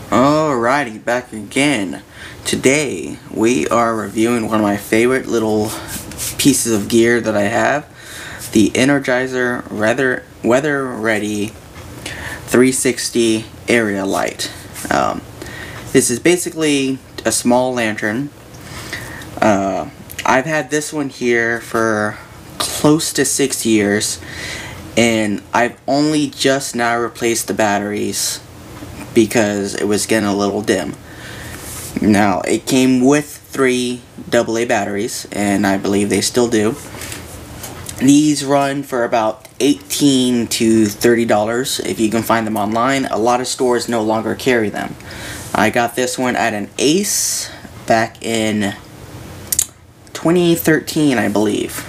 Alrighty, back again. Today we are reviewing one of my favorite little pieces of gear that I have, the Energizer Weatheready 360 area light. This is basically a small lantern. I've had this one here for close to 6 years, and I've only just now replaced the batteries because it was getting a little dim. Now, it came with 3 AA batteries, and I believe they still do. These run for about $18 to $30 if you can find them online. A lot of stores no longer carry them. I got this one at an Ace back in 2013, I believe.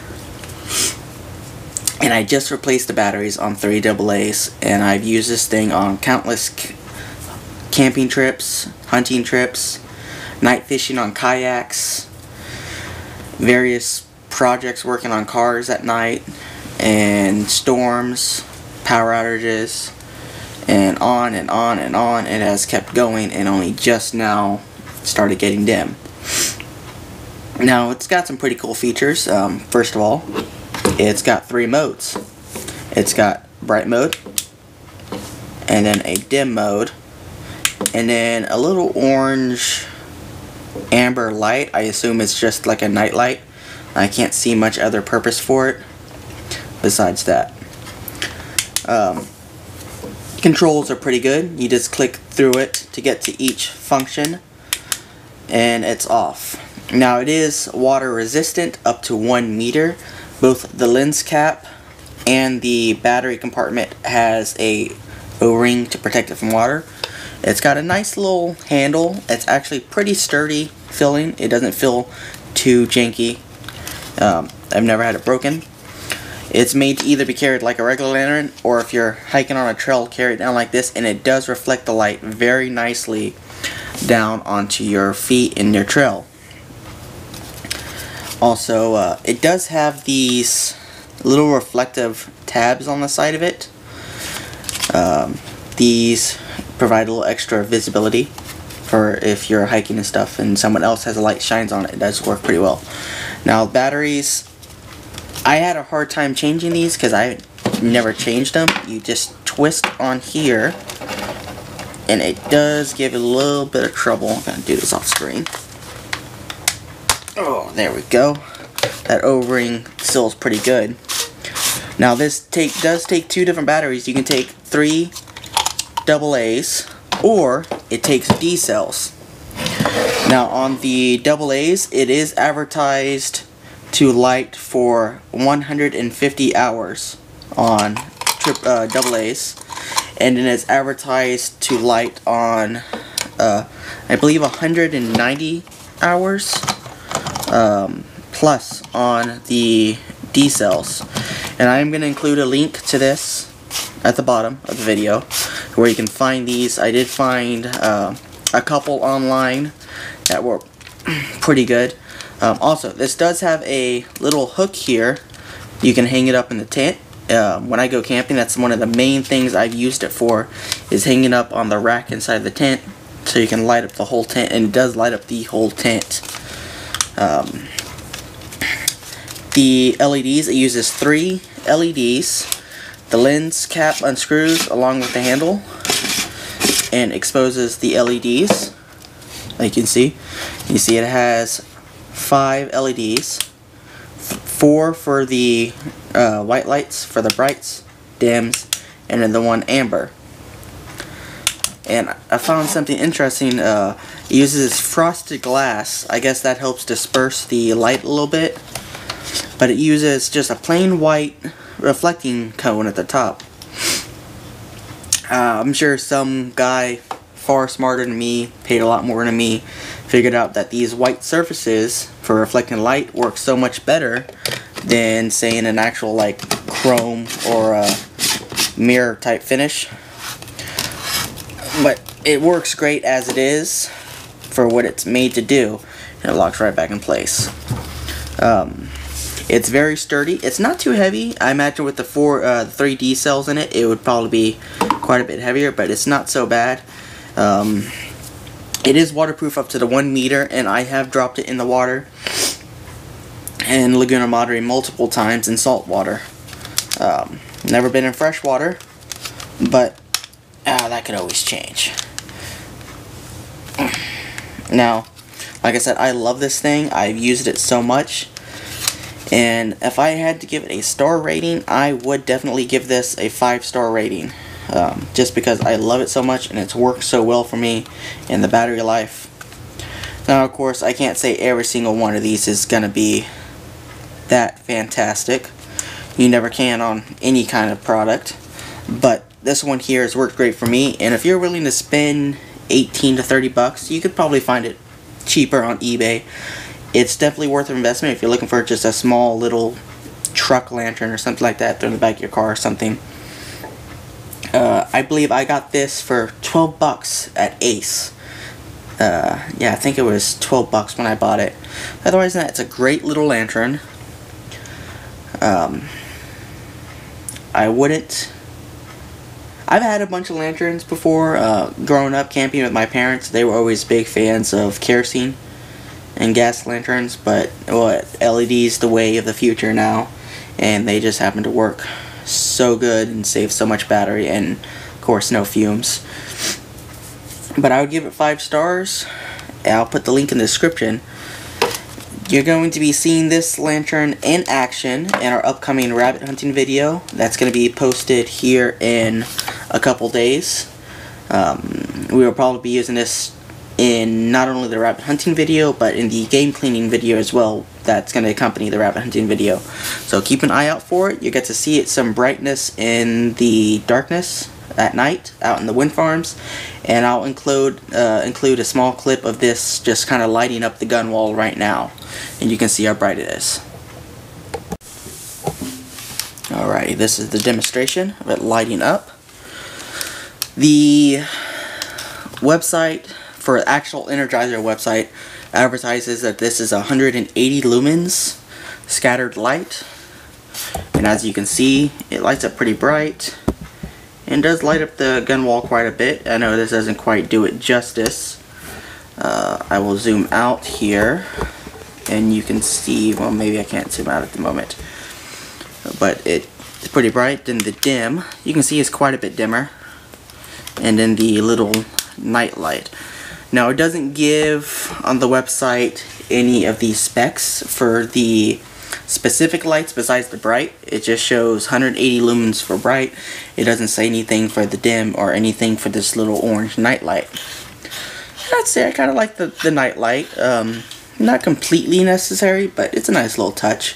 And I just replaced the batteries on 3 AA's, and I've used this thing on countless camping trips, hunting trips, night fishing on kayaks, various projects working on cars at night, and storms, power outages, and on and on and on. It has kept going and only just now started getting dim. Now, it's got some pretty cool features. First of all, it's got 3 modes. It's got bright mode, and then a dim mode, and then a little orange amber light. I assume it's just like a night light. I can't see much other purpose for it besides that. Controls are pretty good. You just click through it to get to each function, and it's off. Now, it is water resistant up to 1 meter. Both the lens cap and the battery compartment has a O-ring to protect it from water. It's got a nice little handle. It's actually pretty sturdy feeling. It doesn't feel too janky. I've never had it broken. It's made to either be carried like a regular lantern, or if you're hiking on a trail, carry it down like this, and it does reflect the light very nicely down onto your feet in your trail. Also, it does have these little reflective tabs on the side of it. These provide a little extra visibility for if you're hiking and stuff and someone else has a light shines on it. It does work pretty well. Now, batteries, I had a hard time changing these because I never changed them. You just twist on here, and it does give a little bit of trouble. I'm going to do this off screen. Oh, there we go. That O-ring seals pretty good. Now, this does take 2 different batteries. You can take 3 AA's, or it takes D cells. Now, on the AA's, it is advertised to light for 150 hours on AA's, and it is advertised to light on, I believe, 190 hours plus on the D cells. And I'm going to include a link to this at the bottom of the video where you can find these. I did find a couple online that were pretty good. Also, this does have a little hook here. You can hang it up in the tent. When I go camping, that's one of the main things I've used it for, is hanging up on the rack inside the tent so you can light up the whole tent, and it does light up the whole tent. The LEDs, it uses 3 LEDs. The lens cap unscrews along with the handle and exposes the LEDs. Like you can see it has 5 LEDs, 4 for the white lights, for the brights, dims, and then the one amber. And I found something interesting. It uses frosted glass. I guess that helps disperse the light a little bit. But it uses just a plain white reflecting cone at the top. I'm sure some guy far smarter than me, paid a lot more than me, figured out that these white surfaces for reflecting light work so much better than, say, in an actual like chrome or a mirror type finish. But it works great as it is for what it's made to do, and it locks right back in place. It's very sturdy. It's not too heavy. I imagine with the 3D cells in it, it would probably be quite a bit heavier, but it's not so bad. It is waterproof up to the 1 meter, and I have dropped it in the water in Laguna Madre multiple times in salt water. Never been in fresh water, but that could always change. Now, like I said, I love this thing. I've used it so much. And if I had to give it a star rating, I would definitely give this a 5-star rating. Just because I love it so much and it's worked so well for me in the battery life. Now, of course, I can't say every single one of these is going to be that fantastic. You never can on any kind of product. But this one here has worked great for me. And if you're willing to spend 18 to 30 bucks, you could probably find it cheaper on eBay. It's definitely worth an investment if you're looking for just a small little truck lantern or something like that, throw in the back of your car or something. I believe I got this for 12 bucks at Ace. Yeah, I think it was 12 bucks when I bought it. Otherwise than that, it's a great little lantern. I've had a bunch of lanterns before. Growing up camping with my parents, they were always big fans of kerosene and gas lanterns, but LED's the way of the future now, and they just happen to work so good and save so much battery, and of course no fumes. But I would give it 5 stars. I'll put the link in the description. You're going to be seeing this lantern in action in our upcoming rabbit hunting video. That's going to be posted here in a couple days. We will probably be using this in not only the rabbit hunting video, but in the game cleaning video as well. That's going to accompany the rabbit hunting video. So keep an eye out for it. You get to see it some brightness in the darkness at night out in the wind farms, and I'll include a small clip of this just kind of lighting up the gun wall right now, and you can see how bright it is. Alrighty, this is the demonstration of it lighting up. The website for the actual Energizer website advertises that this is 180 lumens scattered light, and as you can see, it lights up pretty bright and does light up the gun wall quite a bit. I know this doesn't quite do it justice. I will zoom out here and you can see, well, maybe I can't zoom out at the moment, but it's pretty bright. Then the dim, you can see, is quite a bit dimmer, and then the little night light. Now, it doesn't give on the website any of the specs for the specific lights besides the bright. It just shows 180 lumens for bright. It doesn't say anything for the dim or anything for this little orange night light. I'd say I kind of like the night light. Not completely necessary, but it's a nice little touch.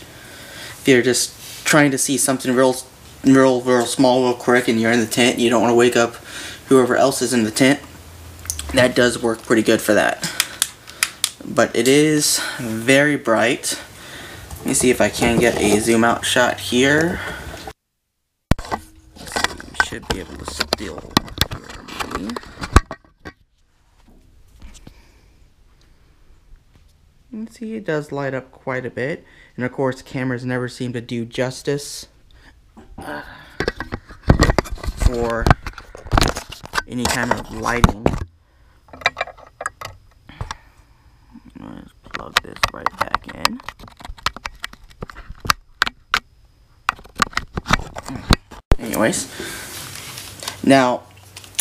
If you're just trying to see something real small, real quick, and you're in the tent, and you don't want to wake up whoever else is in the tent, that does work pretty good for that. But it is very bright. Let me see if I can get a zoom out shot here. We should be able to still hear me. You can see it does light up quite a bit. And of course, cameras never seem to do justice for any kind of lighting. Let's plug this right back in. Anyways, now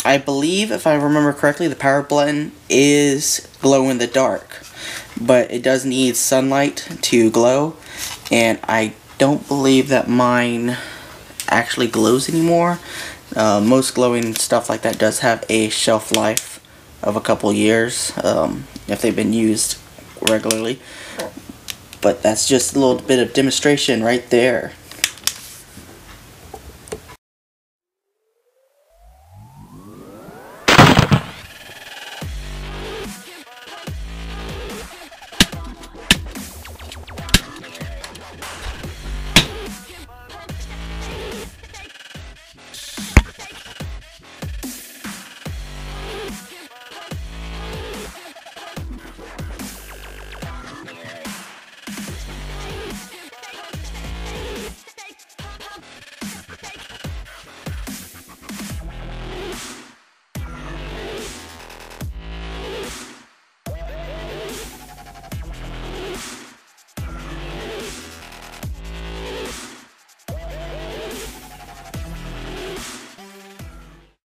I believe, if I remember correctly, the power button is glow in the dark, but it does need sunlight to glow, and I don't believe that mine actually glows anymore. Most glowing stuff like that does have a shelf life of a couple years if they've been used regularly. But that's just a little bit of demonstration right there.